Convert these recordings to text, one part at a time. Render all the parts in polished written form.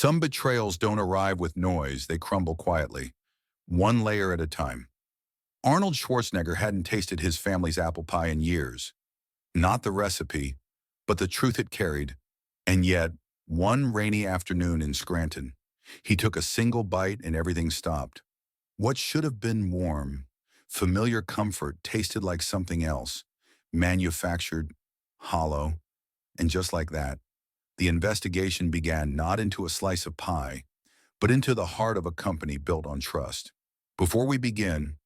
Some betrayals don't arrive with noise, they crumble quietly, one layer at a time. Arnold Schwarzenegger hadn't tasted his family's apple pie in years. Not the recipe, but the truth it carried. And yet, one rainy afternoon in Scranton, he took a single bite and everything stopped. What should have been warm, familiar comfort tasted like something else, manufactured, hollow, and just like that, the investigation began not into a slice of pie, but into the heart of a company built on trust. Before we begin,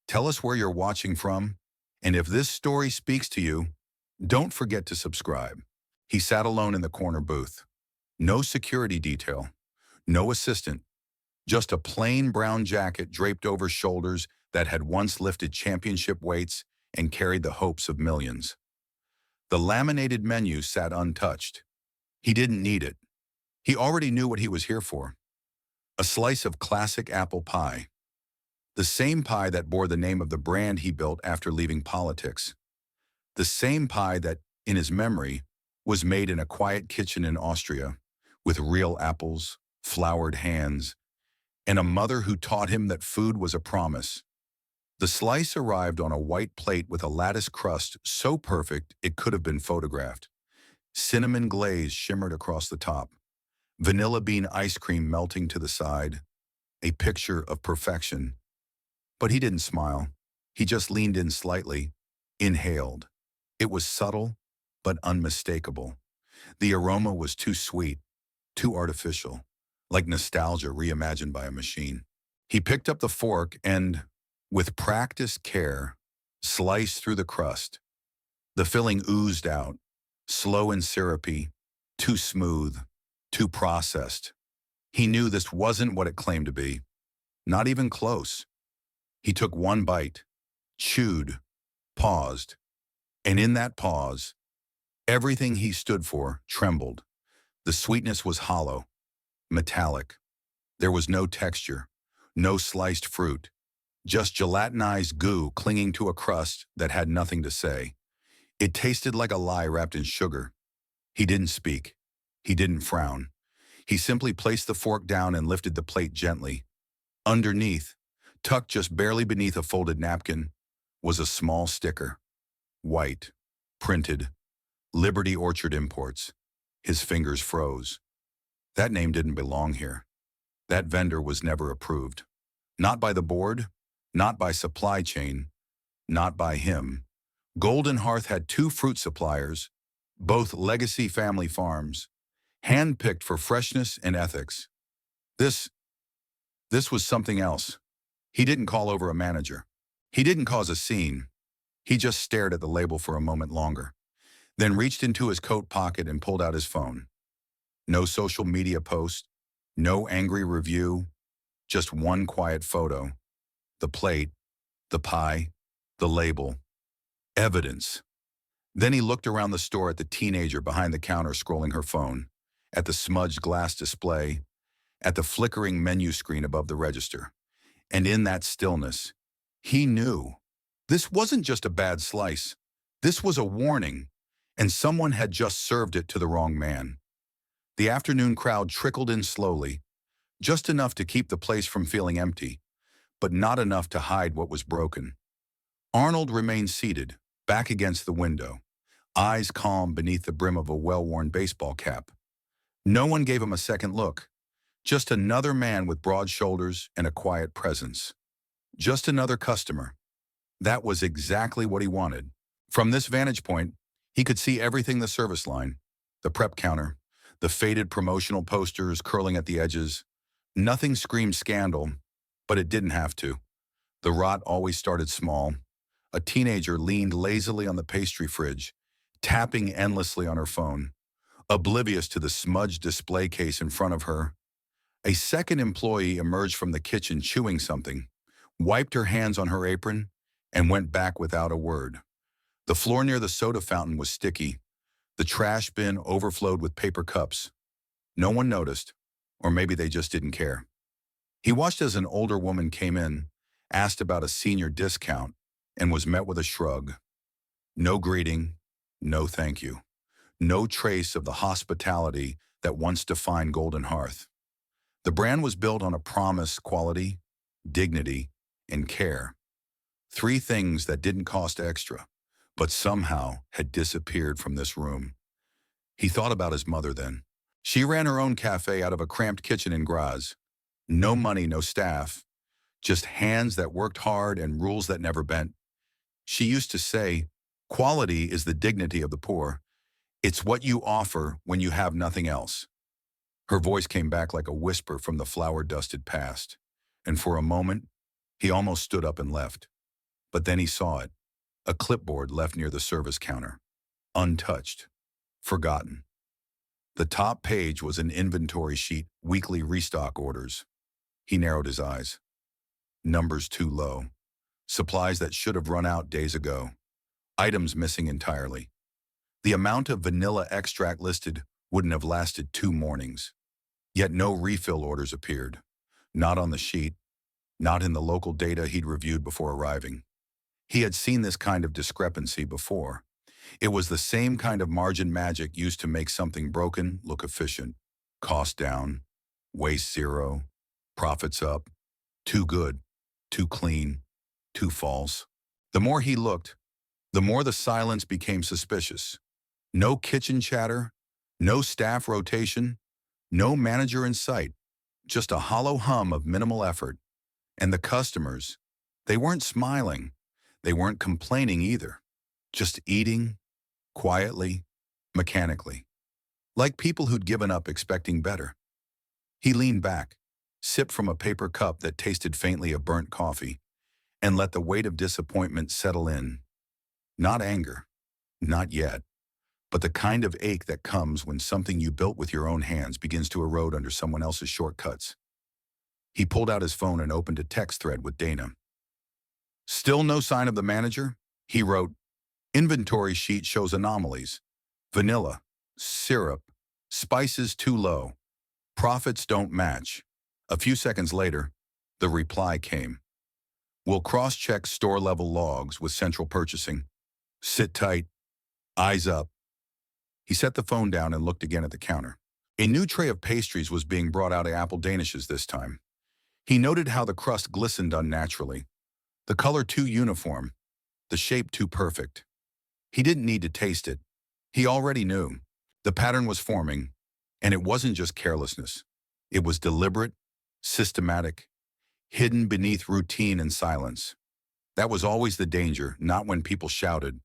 tell us where you're watching from, and if this story speaks to you, don't forget to subscribe. He sat alone in the corner booth. No security detail, no assistant, just a plain brown jacket draped over shoulders that had once lifted championship weights and carried the hopes of millions. The laminated menu sat untouched. He didn't need it. He already knew what he was here for. A slice of classic apple pie. The same pie that bore the name of the brand he built after leaving politics. The same pie that, in his memory, was made in a quiet kitchen in Austria, with real apples, floured hands, and a mother who taught him that food was a promise. The slice arrived on a white plate with a lattice crust so perfect it could have been photographed. Cinnamon glaze shimmered across the top, vanilla bean ice cream melting to the side, a picture of perfection. But he didn't smile. He just leaned in slightly, inhaled. It was subtle, but unmistakable. The aroma was too sweet, too artificial, like nostalgia reimagined by a machine. He picked up the fork and, with practiced care, sliced through the crust. The filling oozed out, slow and syrupy, too smooth, too processed. He knew this wasn't what it claimed to be, not even close. He took one bite, chewed, paused, and in that pause, everything he stood for trembled. The sweetness was hollow, metallic. There was no texture, no sliced fruit, just gelatinized goo clinging to a crust that had nothing to say. It tasted like a lie wrapped in sugar. He didn't speak. He didn't frown. He simply placed the fork down and lifted the plate gently. Underneath, tucked just barely beneath a folded napkin, was a small sticker. White, printed, Liberty Orchard Imports. His fingers froze. That name didn't belong here. That vendor was never approved. Not by the board, not by supply chain, not by him. Golden Hearth had two fruit suppliers, both legacy family farms, hand-picked for freshness and ethics. This was something else. He didn't call over a manager. He didn't cause a scene. He just stared at the label for a moment longer, then reached into his coat pocket and pulled out his phone. No social media post, no angry review, just one quiet photo. The plate, the pie, the label. Evidence. Then he looked around the store at the teenager behind the counter scrolling her phone, at the smudged glass display, at the flickering menu screen above the register. And in that stillness, he knew. This wasn't just a bad slice. This was a warning, and someone had just served it to the wrong man. The afternoon crowd trickled in slowly, just enough to keep the place from feeling empty, but not enough to hide what was broken. Arnold remained seated, back against the window, eyes calm beneath the brim of a well-worn baseball cap. No one gave him a second look. Just another man with broad shoulders and a quiet presence. Just another customer. That was exactly what he wanted. From this vantage point, he could see everything: the service line, the prep counter, the faded promotional posters curling at the edges. Nothing screamed scandal, but it didn't have to. The rot always started small. A teenager leaned lazily on the pastry fridge, tapping endlessly on her phone, oblivious to the smudged display case in front of her. A second employee emerged from the kitchen chewing something, wiped her hands on her apron, and went back without a word. The floor near the soda fountain was sticky. The trash bin overflowed with paper cups. No one noticed, or maybe they just didn't care. He watched as an older woman came in, asked about a senior discount, and was met with a shrug. No greeting, no thank you. No trace of the hospitality that once defined Golden Hearth. The brand was built on a promise: quality, dignity, and care. Three things that didn't cost extra, but somehow had disappeared from this room. He thought about his mother then. She ran her own cafe out of a cramped kitchen in Graz. No money, no staff, just hands that worked hard and rules that never bent. She used to say, "Quality is the dignity of the poor. It's what you offer when you have nothing else." Her voice came back like a whisper from the flower-dusted past. And for a moment, he almost stood up and left. But then he saw it, a clipboard left near the service counter. Untouched. Forgotten. The top page was an inventory sheet, weekly restock orders. He narrowed his eyes. Numbers too low. Supplies that should have run out days ago. Items missing entirely. The amount of vanilla extract listed wouldn't have lasted 2 mornings. Yet no refill orders appeared. Not on the sheet, not in the local data he'd reviewed before arriving. He had seen this kind of discrepancy before. It was the same kind of margin magic used to make something broken look efficient. Cost down, waste zero, profits up, too good, too clean, too false. The more he looked, the more the silence became suspicious. No kitchen chatter, no staff rotation, no manager in sight, just a hollow hum of minimal effort. And the customers, they weren't smiling, they weren't complaining either, just eating, quietly, mechanically, like people who'd given up expecting better. He leaned back, sipped from a paper cup that tasted faintly of burnt coffee, and let the weight of disappointment settle in. Not anger, not yet, but the kind of ache that comes when something you built with your own hands begins to erode under someone else's shortcuts. He pulled out his phone and opened a text thread with Dana. "Still no sign of the manager?" He wrote, "Inventory sheet shows anomalies. Vanilla, syrup, spices too low. Profits don't match." A few seconds later, the reply came. "We'll cross-check store-level logs with central purchasing. Sit tight. Eyes up." He set the phone down and looked again at the counter. A new tray of pastries was being brought out of apple danishes this time. He noted how the crust glistened unnaturally. The color too uniform. The shape too perfect. He didn't need to taste it. He already knew. The pattern was forming, and it wasn't just carelessness. It was deliberate, systematic, hidden beneath routine and silence. That was always the danger, not when people shouted,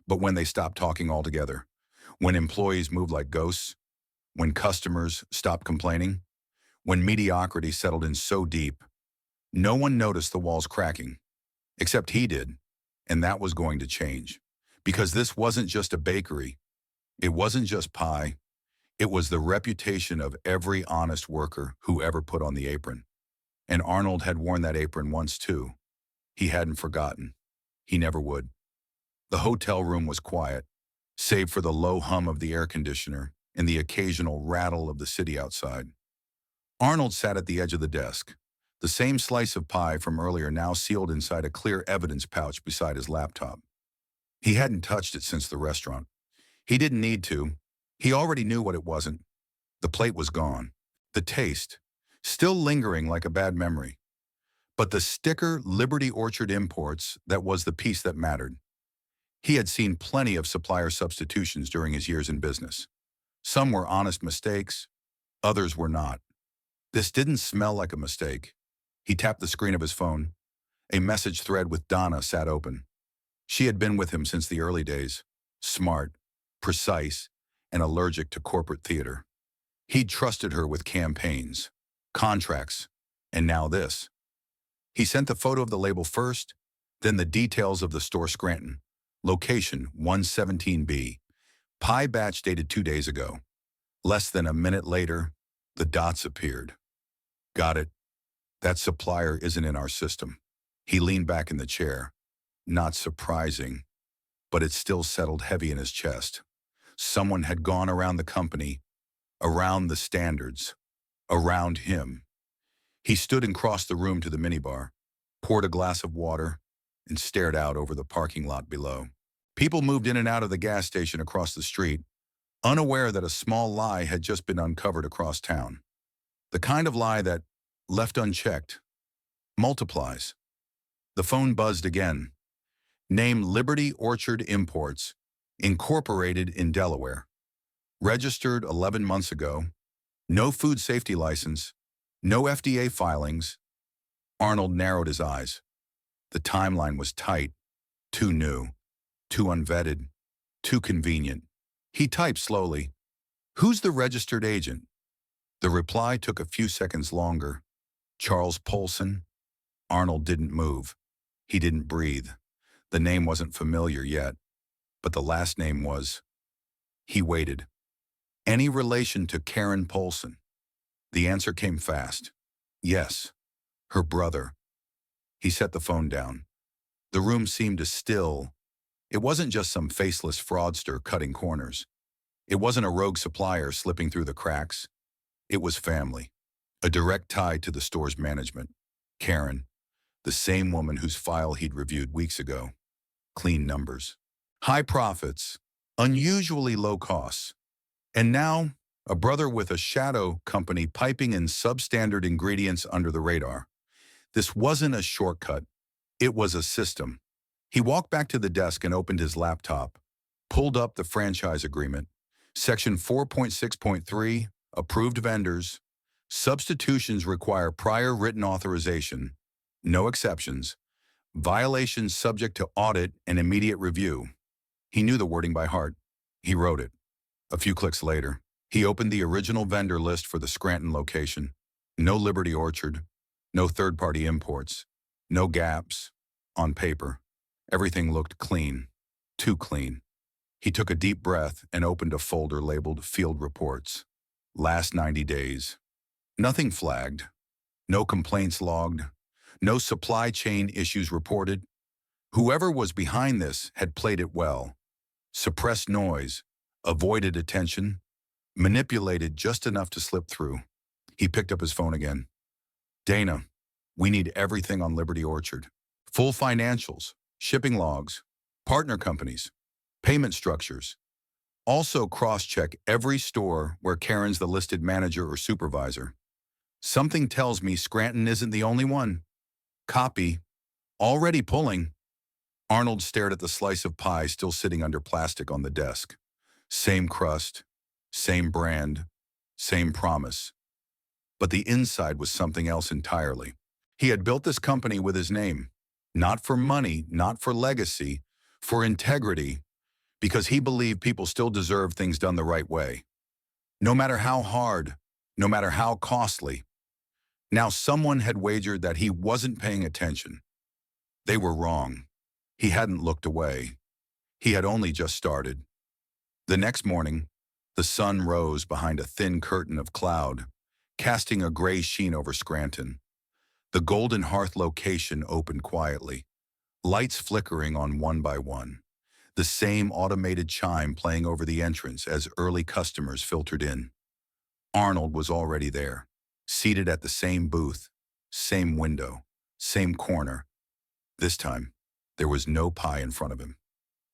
but when they stopped talking altogether. When employees moved like ghosts, when customers stopped complaining, when mediocrity settled in so deep, no one noticed the walls cracking, except he did, and that was going to change. Because this wasn't just a bakery, it wasn't just pie, it was the reputation of every honest worker who ever put on the apron. And Arnold had worn that apron once too. He hadn't forgotten. He never would. The hotel room was quiet, save for the low hum of the air conditioner and the occasional rattle of the city outside. Arnold sat at the edge of the desk, the same slice of pie from earlier now sealed inside a clear evidence pouch beside his laptop. He hadn't touched it since the restaurant. He didn't need to. He already knew what it wasn't. The plate was gone. The taste, still lingering like a bad memory. But the sticker Liberty Orchard Imports, that was the piece that mattered. He had seen plenty of supplier substitutions during his years in business. Some were honest mistakes, others were not. This didn't smell like a mistake. He tapped the screen of his phone. A message thread with Donna sat open. She had been with him since the early days, smart, precise, and allergic to corporate theater. He'd trusted her with campaigns, contracts, and now this. He sent the photo of the label first, then the details of the store Scranton. Location 117B. Pie batch dated 2 days ago. Less than a minute later, the dots appeared. Got it. That supplier isn't in our system. He leaned back in the chair. Not surprising, but it still settled heavy in his chest. Someone had gone around the company, around the standards, around him. He stood and crossed the room to the minibar, poured a glass of water, and stared out over the parking lot below. People moved in and out of the gas station across the street, unaware that a small lie had just been uncovered across town. The kind of lie that, left unchecked, multiplies. The phone buzzed again. Name Liberty Orchard Imports, incorporated in Delaware. Registered 11 months ago. No food safety license. No FDA filings. Arnold narrowed his eyes. The timeline was tight, too new, too unvetted, too convenient. He typed slowly. Who's the registered agent? The reply took a few seconds longer. Charles Polson. Arnold didn't move. He didn't breathe. The name wasn't familiar yet, but the last name was. He waited. Any relation to Karen Polson? The answer came fast. Yes, her brother. He set the phone down. The room seemed to still. It wasn't just some faceless fraudster cutting corners. It wasn't a rogue supplier slipping through the cracks. It was family. A direct tie to the store's management. Karen, the same woman whose file he'd reviewed weeks ago. Clean numbers. High profits. Unusually low costs. And now, a brother with a shadow company piping in substandard ingredients under the radar. This wasn't a shortcut. It was a system. He walked back to the desk and opened his laptop, pulled up the franchise agreement. Section 4.6.3, approved vendors. Substitutions require prior written authorization. No exceptions. Violations subject to audit and immediate review. He knew the wording by heart. He wrote it. A few clicks later, he opened the original vendor list for the Scranton location. No Liberty Orchard. No third-party imports. No gaps. On paper, everything looked clean. Too clean. He took a deep breath and opened a folder labeled Field Reports. Last 90 days. Nothing flagged. No complaints logged. No supply chain issues reported. Whoever was behind this had played it well. Suppressed noise. Avoided attention. Manipulated just enough to slip through. He picked up his phone again. Dana, we need everything on Liberty Orchard. Full financials, shipping logs, partner companies, payment structures. Also cross-check every store where Karen's the listed manager or supervisor. Something tells me Scranton isn't the only one. Copy. Already pulling. Arnold stared at the slice of pie still sitting under plastic on the desk. Same crust, same brand, same promise. But the inside was something else entirely. He had built this company with his name. Not for money, not for legacy, for integrity, because he believed people still deserve things done the right way. No matter how hard, no matter how costly. Now someone had wagered that he wasn't paying attention. They were wrong. He hadn't looked away. He had only just started. The next morning, the sun rose behind a thin curtain of cloud, casting a gray sheen over Scranton. The Golden Hearth location opened quietly, lights flickering on one by one, the same automated chime playing over the entrance as early customers filtered in. Arnold was already there, seated at the same booth, same window, same corner. This time, there was no pie in front of him,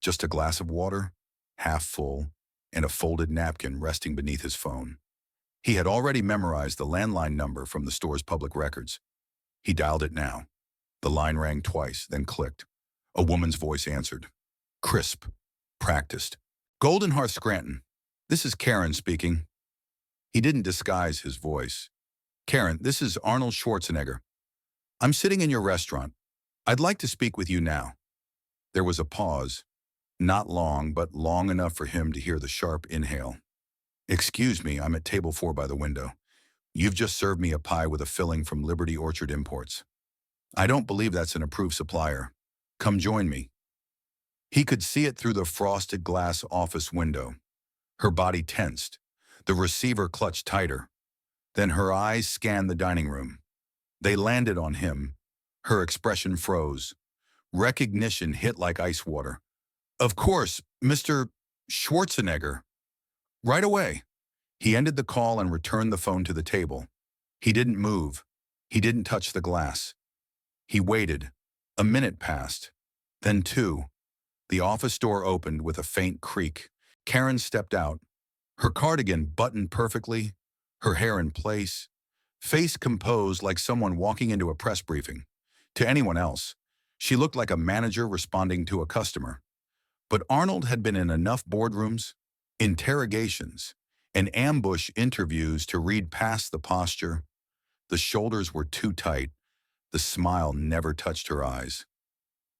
just a glass of water, half full, and a folded napkin resting beneath his phone. He had already memorized the landline number from the store's public records. He dialed it now. The line rang twice, then clicked. A woman's voice answered. Crisp. Practiced. Golden Hearth Scranton. This is Karen speaking. He didn't disguise his voice. Karen, this is Arnold Schwarzenegger. I'm sitting in your restaurant. I'd like to speak with you now. There was a pause. Not long, but long enough for him to hear the sharp inhale. Excuse me, I'm at table 4 by the window. You've just served me a pie with a filling from Liberty Orchard Imports. I don't believe that's an approved supplier. Come join me. He could see it through the frosted glass office window. Her body tensed. The receiver clutched tighter. Then her eyes scanned the dining room. They landed on him. Her expression froze. Recognition hit like ice water. Of course, Mr. Schwarzenegger. Right away. He ended the call and returned the phone to the table. He didn't move. He didn't touch the glass. He waited. A minute passed. Then 2. The office door opened with a faint creak. Karen stepped out. Her cardigan buttoned perfectly, her hair in place, face composed like someone walking into a press briefing. To anyone else, she looked like a manager responding to a customer. But Arnold had been in enough boardrooms, interrogations, and ambush interviews to read past the posture. The shoulders were too tight. The smile never touched her eyes.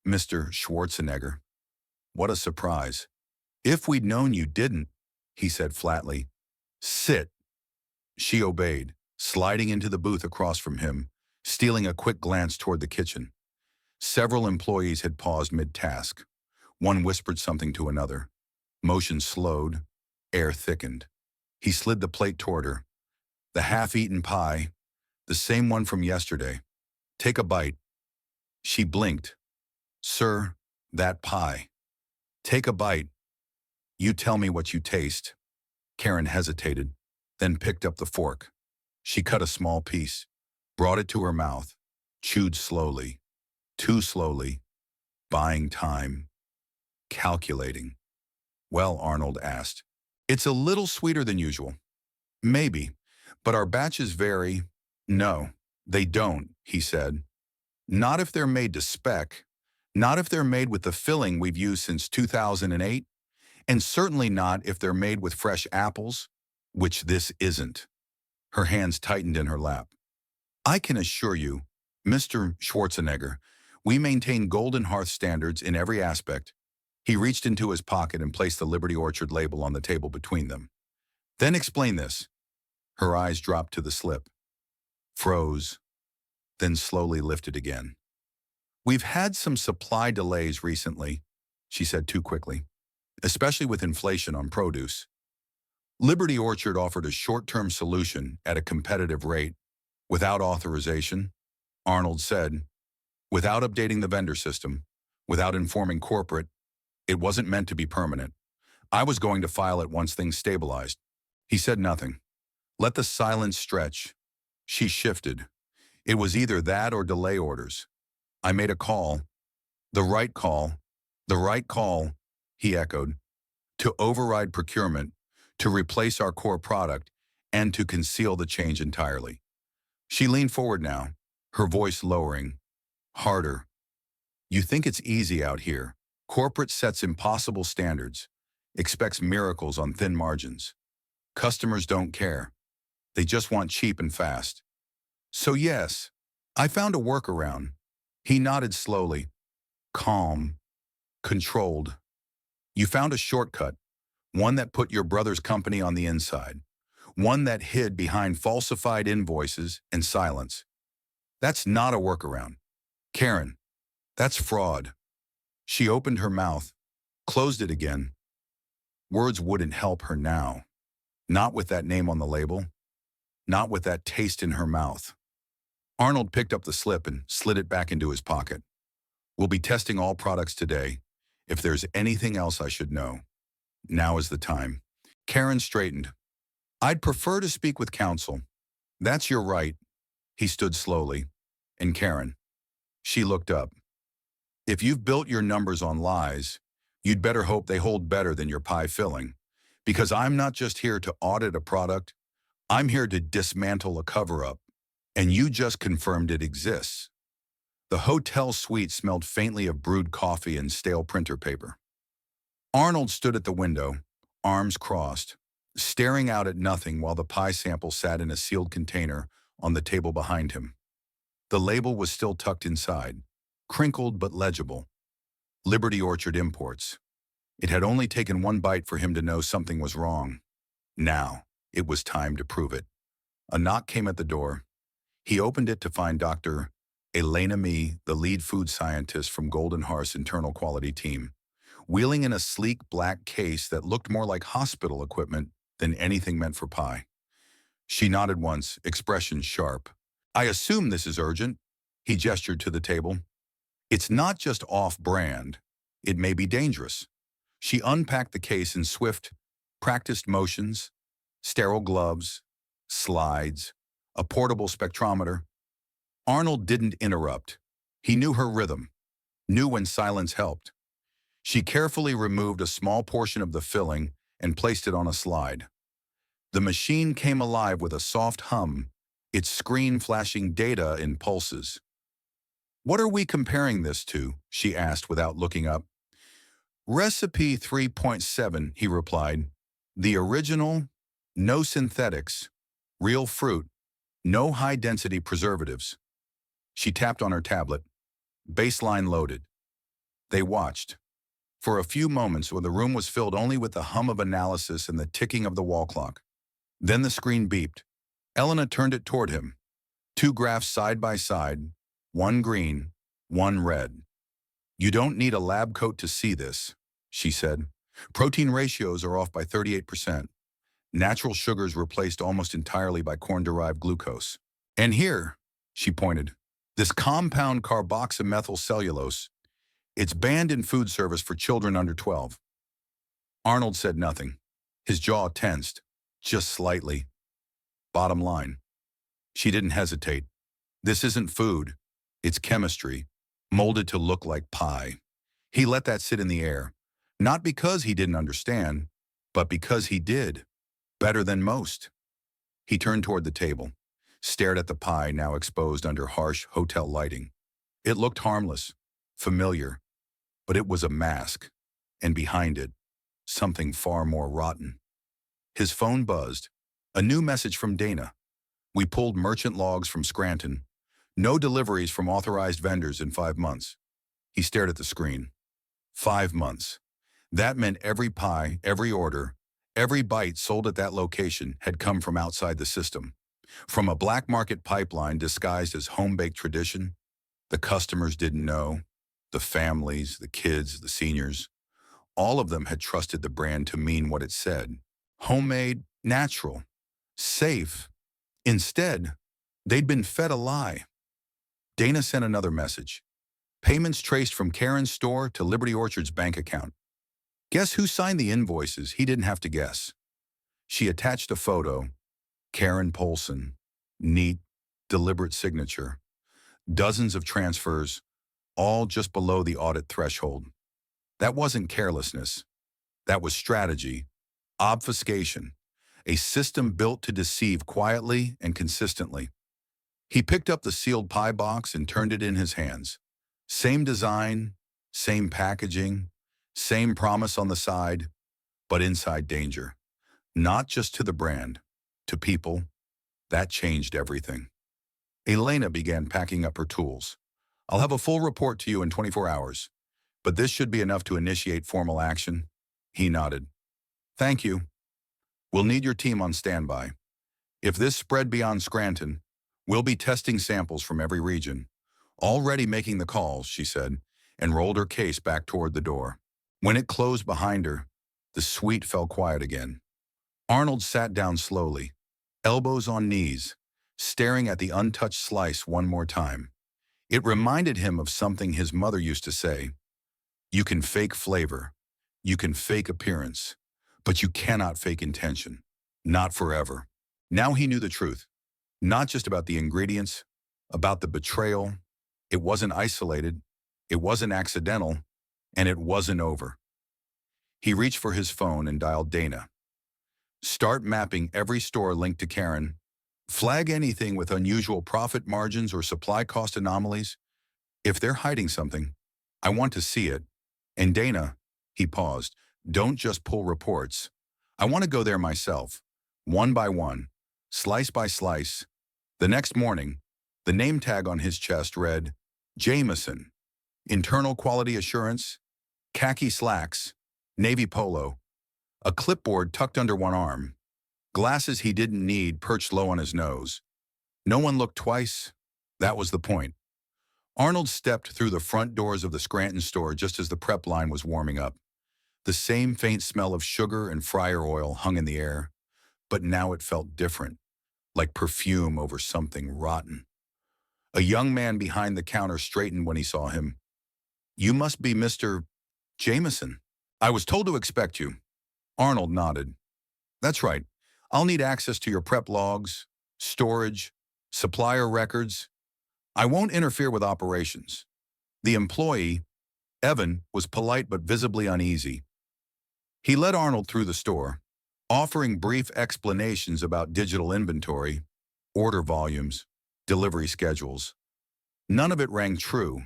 "Mr. Schwarzenegger, what a surprise. If we'd known you didn't," he said flatly. "Sit." She obeyed, sliding into the booth across from him, stealing a quick glance toward the kitchen. Several employees had paused mid-task. One whispered something to another. Motion slowed. Air thickened. He slid the plate toward her. The half-eaten pie, the same one from yesterday. "Take a bite." She blinked. "Sir, that pie." "Take a bite. You tell me what you taste." Karen hesitated, then picked up the fork. She cut a small piece, brought it to her mouth, chewed slowly, too slowly, buying time, calculating. "Well," Arnold asked, "it's a little sweeter than usual." "Maybe, but our batches vary." "No, they don't," he said. "Not if they're made to spec, not if they're made with the filling we've used since 2008, and certainly not if they're made with fresh apples, which this isn't." Her hands tightened in her lap. "I can assure you, Mr. Schwarzenegger, we maintain Golden Hearth standards in every aspect." He reached into his pocket and placed the Liberty Orchard label on the table between them. "Then explain this." Her eyes dropped to the slip, froze, then slowly lifted again. "We've had some supply delays recently," she said too quickly, "especially with inflation on produce." Liberty Orchard offered a short-term solution at a competitive rate, without authorization, Arnold said, without updating the vendor system, without informing corporate. It wasn't meant to be permanent. I was going to file it once things stabilized. He said nothing. Let the silence stretch. She shifted. It was either that or delay orders. "I made a call." "The right call. The right call," he echoed. "To override procurement, to replace our core product, and to conceal the change entirely." She leaned forward now, her voice lowering, harder. "You think it's easy out here. Corporate sets impossible standards, expects miracles on thin margins. Customers don't care. They just want cheap and fast. So yes, I found a workaround." He nodded slowly, calm, controlled. "You found a shortcut, one that put your brother's company on the inside, one that hid behind falsified invoices and silence. That's not a workaround. Karen, that's fraud." She opened her mouth, closed it again. Words wouldn't help her now. Not with that name on the label. Not with that taste in her mouth. Arnold picked up the slip and slid it back into his pocket. "We'll be testing all products today. If there's anything else I should know, now is the time." Karen straightened. "I'd prefer to speak with counsel." "That's your right." He stood slowly. "And Karen." She looked up. "If you've built your numbers on lies, you'd better hope they hold better than your pie filling. Because I'm not just here to audit a product. I'm here to dismantle a cover-up. And you just confirmed it exists." The hotel suite smelled faintly of brewed coffee and stale printer paper. Arnold stood at the window, arms crossed, staring out at nothing while the pie sample sat in a sealed container on the table behind him. The label was still tucked inside, crinkled but legible. Liberty Orchard Imports. It had only taken one bite for him to know something was wrong. Now, it was time to prove it. A knock came at the door. He opened it to find Dr. Elena Mee, the lead food scientist from Golden Hearth's internal quality team, wheeling in a sleek black case that looked more like hospital equipment than anything meant for pie. She nodded once, expression sharp. "I assume this is urgent." He gestured to the table. "It's not just off-brand. It may be dangerous." She unpacked the case in swift, practiced motions, sterile gloves, slides, a portable spectrometer. Arnold didn't interrupt. He knew her rhythm, knew when silence helped. She carefully removed a small portion of the filling and placed it on a slide. The machine came alive with a soft hum, its screen flashing data in pulses. "What are we comparing this to?" she asked without looking up. "Recipe 3.7, he replied. "The original, no synthetics, real fruit, no high-density preservatives." She tapped on her tablet. Baseline loaded. They watched. For a few moments when the room was filled only with the hum of analysis and the ticking of the wall clock. Then the screen beeped. Elena turned it toward him. Two graphs side by side, one green, one red. "You don't need a lab coat to see this," she said. "Protein ratios are off by 38%. Natural sugars replaced almost entirely by corn-derived glucose. And here," she pointed, "this compound carboxymethylcellulose, it's banned in food service for children under 12. Arnold said nothing. His jaw tensed, just slightly. Bottom line. She didn't hesitate. "This isn't food. It's chemistry, molded to look like pie." He let that sit in the air, not because he didn't understand, but because he did, better than most. He turned toward the table, stared at the pie now exposed under harsh hotel lighting. It looked harmless, familiar, but it was a mask, and behind it, something far more rotten. His phone buzzed. A new message from Dana. "We pulled merchant logs from Scranton. No deliveries from authorized vendors in 5 months." He stared at the screen. 5 months. That meant every pie, every order, every bite sold at that location had come from outside the system. From a black market pipeline disguised as home-baked tradition. The customers didn't know. The families, the kids, the seniors. All of them had trusted the brand to mean what it said. Homemade, natural, safe. Instead, they'd been fed a lie. Dana sent another message. "Payments traced from Karen's store to Liberty Orchard's bank account." Guess who signed the invoices? He didn't have to guess. She attached a photo. Karen Polson. Neat, deliberate signature. Dozens of transfers, all just below the audit threshold. That wasn't carelessness. That was strategy. Obfuscation. A system built to deceive quietly and consistently. He picked up the sealed pie box and turned it in his hands. Same design, same packaging, same promise on the side, but inside danger. Not just to the brand, to people. That changed everything. Elena began packing up her tools. "I'll have a full report to you in 24 hours, but this should be enough to initiate formal action." He nodded. "Thank you. We'll need your team on standby. If this spread beyond Scranton, we'll be testing samples from every region." "Already making the calls," she said, and rolled her case back toward the door. When it closed behind her, the suite fell quiet again. Arnold sat down slowly, elbows on knees, staring at the untouched slice one more time. It reminded him of something his mother used to say. "You can fake flavor, you can fake appearance, but you cannot fake intention. Not forever." Now he knew the truth. Not just about the ingredients, about the betrayal. It wasn't isolated, it wasn't accidental, and it wasn't over. He reached for his phone and dialed Dana. "Start mapping every store linked to Karen. Flag anything with unusual profit margins or supply cost anomalies. If they're hiding something, I want to see it. And Dana," he paused, "don't just pull reports. I want to go there myself, one by one, slice by slice." The next morning, the name tag on his chest read, "Jameson, Internal Quality Assurance, khaki slacks, navy polo, a clipboard tucked under one arm, glasses he didn't need perched low on his nose. No one looked twice. That was the point." Arnold stepped through the front doors of the Scranton store just as the prep line was warming up. The same faint smell of sugar and fryer oil hung in the air, but now it felt different, like perfume over something rotten. A young man behind the counter straightened when he saw him. "You must be Mr. Jameson. I was told to expect you." Arnold nodded. "That's right. I'll need access to your prep logs, storage, supplier records. I won't interfere with operations." The employee, Evan, was polite but visibly uneasy. He led Arnold through the store, offering brief explanations about digital inventory, order volumes, delivery schedules. None of it rang true,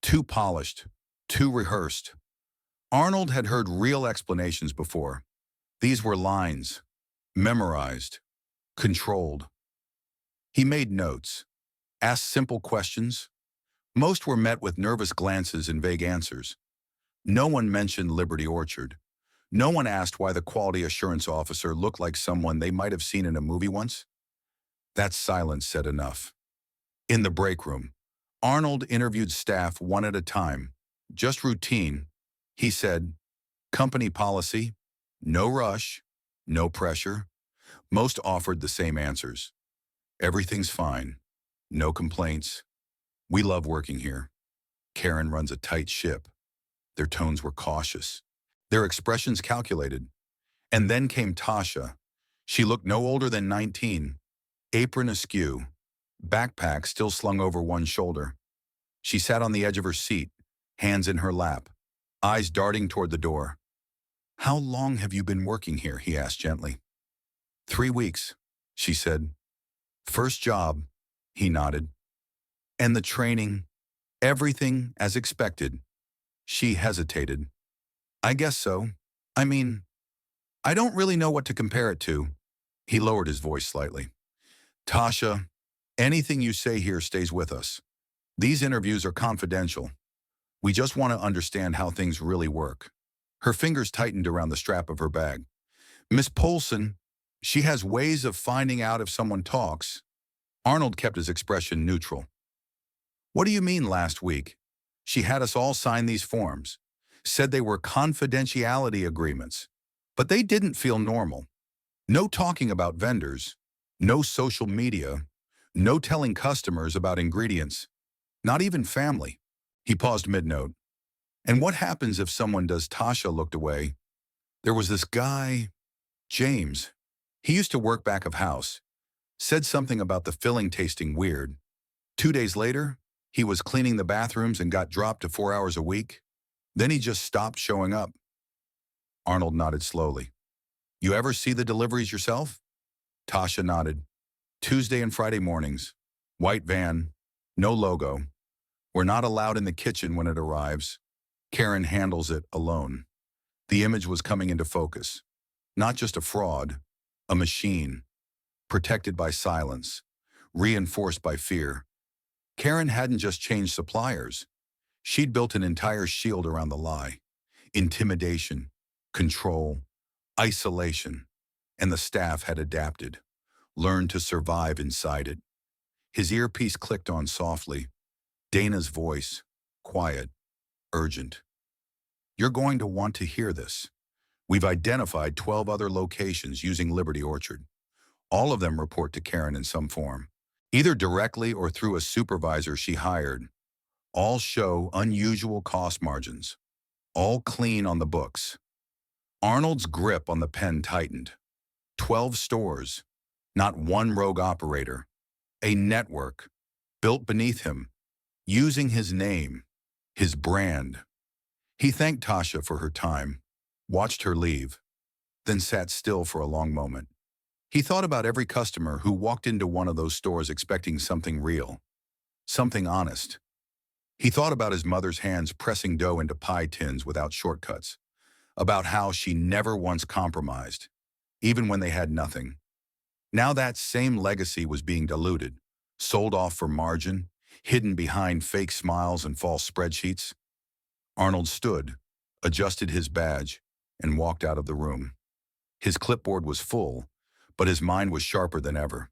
too polished, too rehearsed. Arnold had heard real explanations before. These were lines, memorized, controlled. He made notes, asked simple questions. Most were met with nervous glances and vague answers. No one mentioned Liberty Orchard. No one asked why the quality assurance officer looked like someone they might have seen in a movie once. That silence said enough. In the break room, Arnold interviewed staff one at a time. Just routine. He said, company policy, no rush, no pressure. Most offered the same answers. Everything's fine. No complaints. We love working here. Karen runs a tight ship. Their tones were cautious. Their expressions calculated. And then came Tasha. She looked no older than 19, apron askew, backpack still slung over one shoulder. She sat on the edge of her seat, hands in her lap, eyes darting toward the door. How long have you been working here? He asked gently. 3 weeks, she said. First job, he nodded. And the training, everything as expected. She hesitated. I guess so. I mean, I don't really know what to compare it to. He lowered his voice slightly. Tasha, anything you say here stays with us. These interviews are confidential. We just want to understand how things really work. Her fingers tightened around the strap of her bag. Miss Polson, she has ways of finding out if someone talks. Arnold kept his expression neutral. What do you mean last week? She had us all sign these forms, said they were confidentiality agreements, but they didn't feel normal. No talking about vendors, no social media, no telling customers about ingredients, not even family. He paused mid-note. And what happens if someone does? Tasha looked away. There was this guy, James. He used to work back of house. Said something about the filling tasting weird. 2 days later, he was cleaning the bathrooms and got dropped to 4 hours a week. Then he just stopped showing up. Arnold nodded slowly. You ever see the deliveries yourself? Tasha nodded. Tuesday and Friday mornings. White van. No logo. We're not allowed in the kitchen when it arrives. Karen handles it alone. The image was coming into focus. Not just a fraud, a machine. Protected by silence. Reinforced by fear. Karen hadn't just changed suppliers. She'd built an entire shield around the lie. Intimidation, control, isolation. And the staff had adapted, learned to survive inside it. His earpiece clicked on softly. Dana's voice, quiet, urgent. You're going to want to hear this. We've identified 12 other locations using Liberty Orchard. All of them report to Karen in some form, either directly or through a supervisor she hired. All show unusual cost margins. All clean on the books. Arnold's grip on the pen tightened. 12 stores, not one rogue operator. A network, built beneath him, using his name, his brand. He thanked Tasha for her time, watched her leave, then sat still for a long moment. He thought about every customer who walked into one of those stores expecting something real, something honest. He thought about his mother's hands pressing dough into pie tins without shortcuts, about how she never once compromised, even when they had nothing. Now that same legacy was being diluted, sold off for margin, hidden behind fake smiles and false spreadsheets. Arnold stood, adjusted his badge, and walked out of the room. His clipboard was full, but his mind was sharper than ever.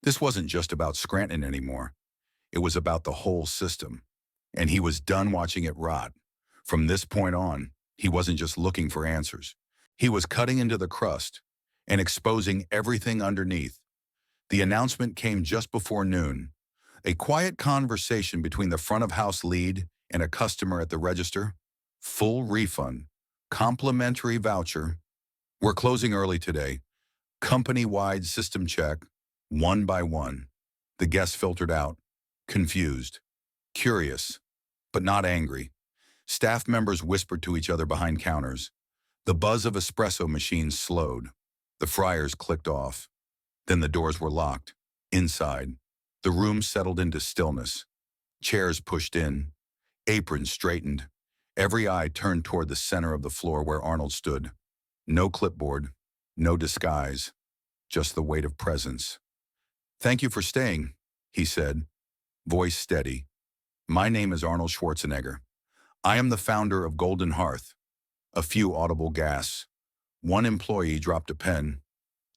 This wasn't just about Scranton anymore. It was about the whole system, and he was done watching it rot. From this point on, he wasn't just looking for answers. He was cutting into the crust and exposing everything underneath. The announcement came just before noon. A quiet conversation between the front-of-house lead and a customer at the register. Full refund. Complimentary voucher. We're closing early today. Company-wide system check. One by one. The guests filtered out. Confused. Curious. But not angry. Staff members whispered to each other behind counters. The buzz of espresso machines slowed. The fryers clicked off. Then the doors were locked. Inside, the room settled into stillness. Chairs pushed in, aprons straightened, every eye turned toward the center of the floor where Arnold stood. No clipboard, no disguise, just the weight of presence. "Thank you for staying," he said, voice steady. "My name is Arnold Schwarzenegger. I am the founder of Golden Hearth." A few audible gasps. One employee dropped a pen.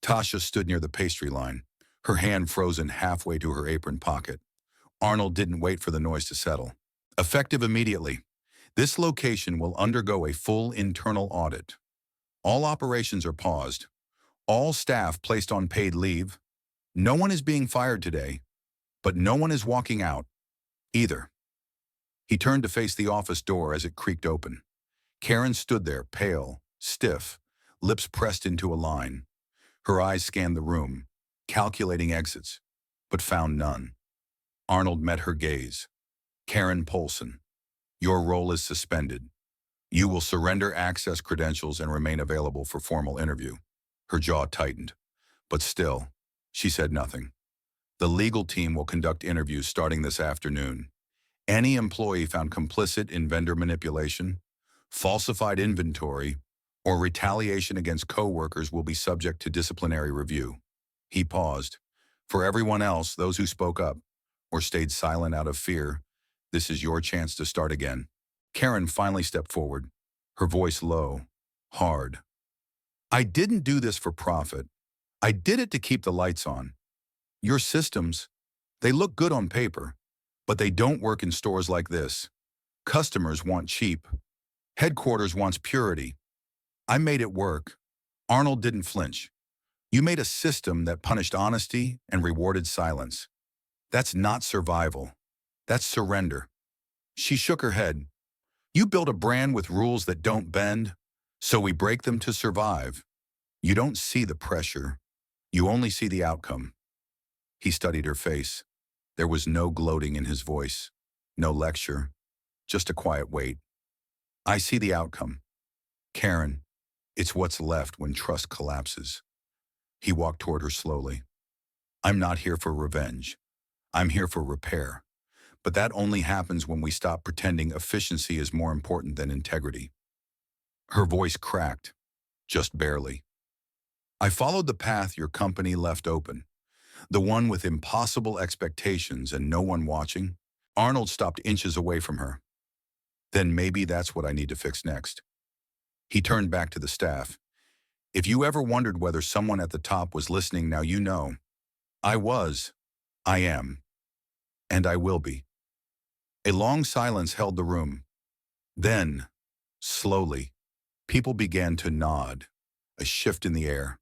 Tasha stood near the pastry line, her hand frozen halfway to her apron pocket. Arnold didn't wait for the noise to settle. "Effective immediately. This location will undergo a full internal audit. All operations are paused. All staff placed on paid leave. No one is being fired today, but no one is walking out either." He turned to face the office door as it creaked open. Karen stood there, pale, stiff, lips pressed into a line. Her eyes scanned the room, calculating exits, but found none. Arnold met her gaze. "Karen Polson, your role is suspended. You will surrender access credentials and remain available for formal interview." Her jaw tightened, but still, she said nothing. "The legal team will conduct interviews starting this afternoon. Any employee found complicit in vendor manipulation, falsified inventory, or retaliation against co-workers will be subject to disciplinary review." He paused. "For everyone else, those who spoke up or stayed silent out of fear, this is your chance to start again." Karen finally stepped forward, her voice low, hard. "I didn't do this for profit. I did it to keep the lights on. Your systems, they look good on paper, but they don't work in stores like this. Customers want cheap. Headquarters wants purity. I made it work." Arnold didn't flinch. "You made a system that punished honesty and rewarded silence. That's not survival. That's surrender." She shook her head. "You built a brand with rules that don't bend, so we break them to survive. You don't see the pressure. You only see the outcome." He studied her face. There was no gloating in his voice, no lecture, just a quiet weight. "I see the outcome. Karen, it's what's left when trust collapses." He walked toward her slowly. "I'm not here for revenge. I'm here for repair. But that only happens when we stop pretending efficiency is more important than integrity." Her voice cracked, just barely. "I followed the path your company left open, the one with impossible expectations and no one watching." Arnold stopped inches away from her. "Then maybe that's what I need to fix next." He turned back to the staff. "If you ever wondered whether someone at the top was listening, now you know. I was, I am, and I will be." A long silence held the room. Then, slowly, people began to nod, a shift in the air,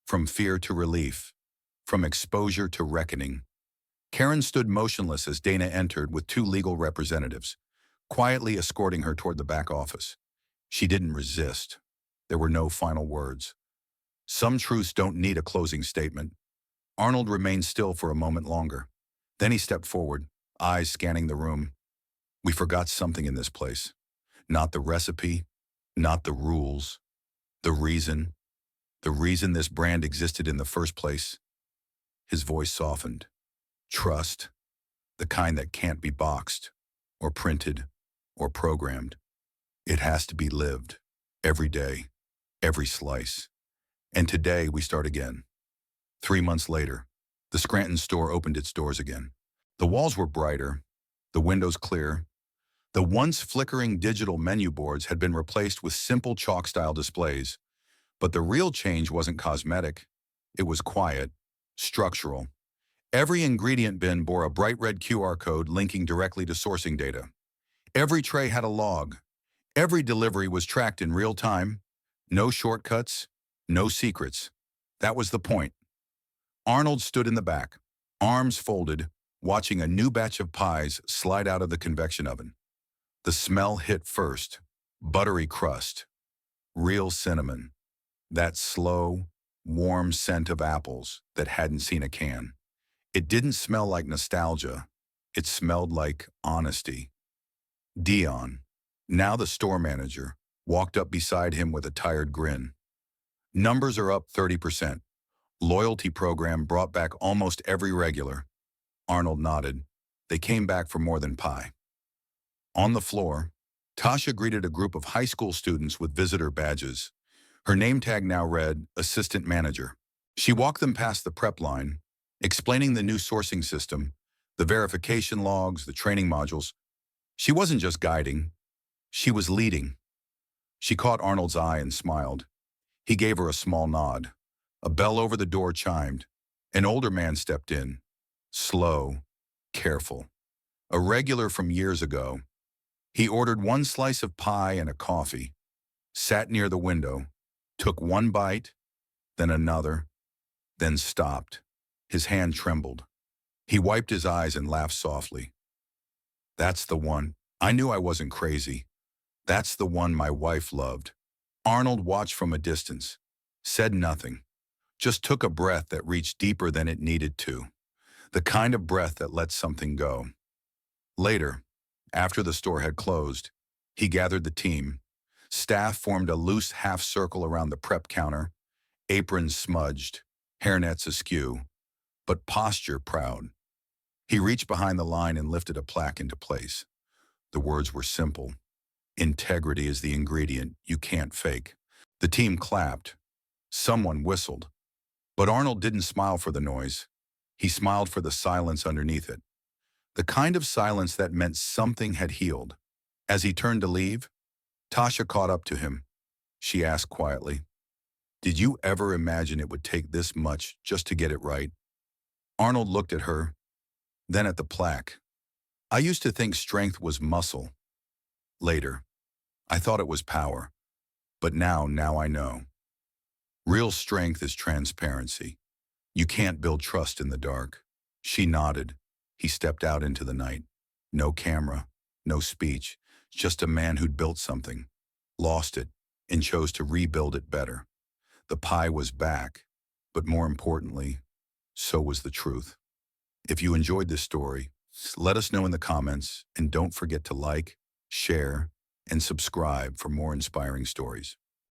from fear to relief, from exposure to reckoning. Karen stood motionless as Dana entered with two legal representatives, quietly escorting her toward the back office. She didn't resist. There were no final words. Some truths don't need a closing statement. Arnold remained still for a moment longer. Then he stepped forward, eyes scanning the room. "We forgot something in this place. Not the recipe, not the rules. The reason this brand existed in the first place." His voice softened. "Trust, the kind that can't be boxed, or printed, or programmed. It has to be lived, every day, every slice. And today we start again." 3 months later, the Scranton store opened its doors again. The walls were brighter, the windows clear. The once flickering digital menu boards had been replaced with simple chalk-style displays. But the real change wasn't cosmetic. It was quiet, structural. Every ingredient bin bore a bright red QR code linking directly to sourcing data. Every tray had a log. Every delivery was tracked in real time. No shortcuts, no secrets. That was the point. Arnold stood in the back, arms folded, watching a new batch of pies slide out of the convection oven. The smell hit first. Buttery crust. Real cinnamon. That slow, warm scent of apples that hadn't seen a can. It didn't smell like nostalgia. It smelled like honesty. Dion, now the store manager, walked up beside him with a tired grin. "Numbers are up 30%. Loyalty program brought back almost every regular. Arnold nodded. They came back for more than pie. On the floor, Tasha greeted a group of high school students with visitor badges. Her name tag now read Assistant Manager. She walked them past the prep line, explaining the new sourcing system, the verification logs, the training modules. She wasn't just guiding, she was leading. She caught Arnold's eye and smiled. He gave her a small nod. A bell over the door chimed. An older man stepped in. Slow, careful. A regular from years ago. He ordered one slice of pie and a coffee, sat near the window, took one bite, then another, then stopped. His hand trembled. He wiped his eyes and laughed softly. That's the one. I knew I wasn't crazy. That's the one my wife loved. Arnold watched from a distance, said nothing, just took a breath that reached deeper than it needed to. The kind of breath that lets something go. Later, after the store had closed, he gathered the team. Staff formed a loose half circle around the prep counter, aprons smudged, hairnets askew, but posture proud. He reached behind the line and lifted a plaque into place. The words were simple. Integrity is the ingredient you can't fake. The team clapped. Someone whistled. But Arnold didn't smile for the noise. He smiled for the silence underneath it. The kind of silence that meant something had healed. As he turned to leave, Tasha caught up to him. She asked quietly, "Did you ever imagine it would take this much just to get it right?" Arnold looked at her, then at the plaque. "I used to think strength was muscle. Later, I thought it was power. But now I know. Real strength is transparency. You can't build trust in the dark." She nodded. He stepped out into the night. No camera, no speech, just a man who'd built something, lost it, and chose to rebuild it better. The pie was back, but more importantly, so was the truth. If you enjoyed this story, let us know in the comments, and don't forget to like, share, and subscribe for more inspiring stories.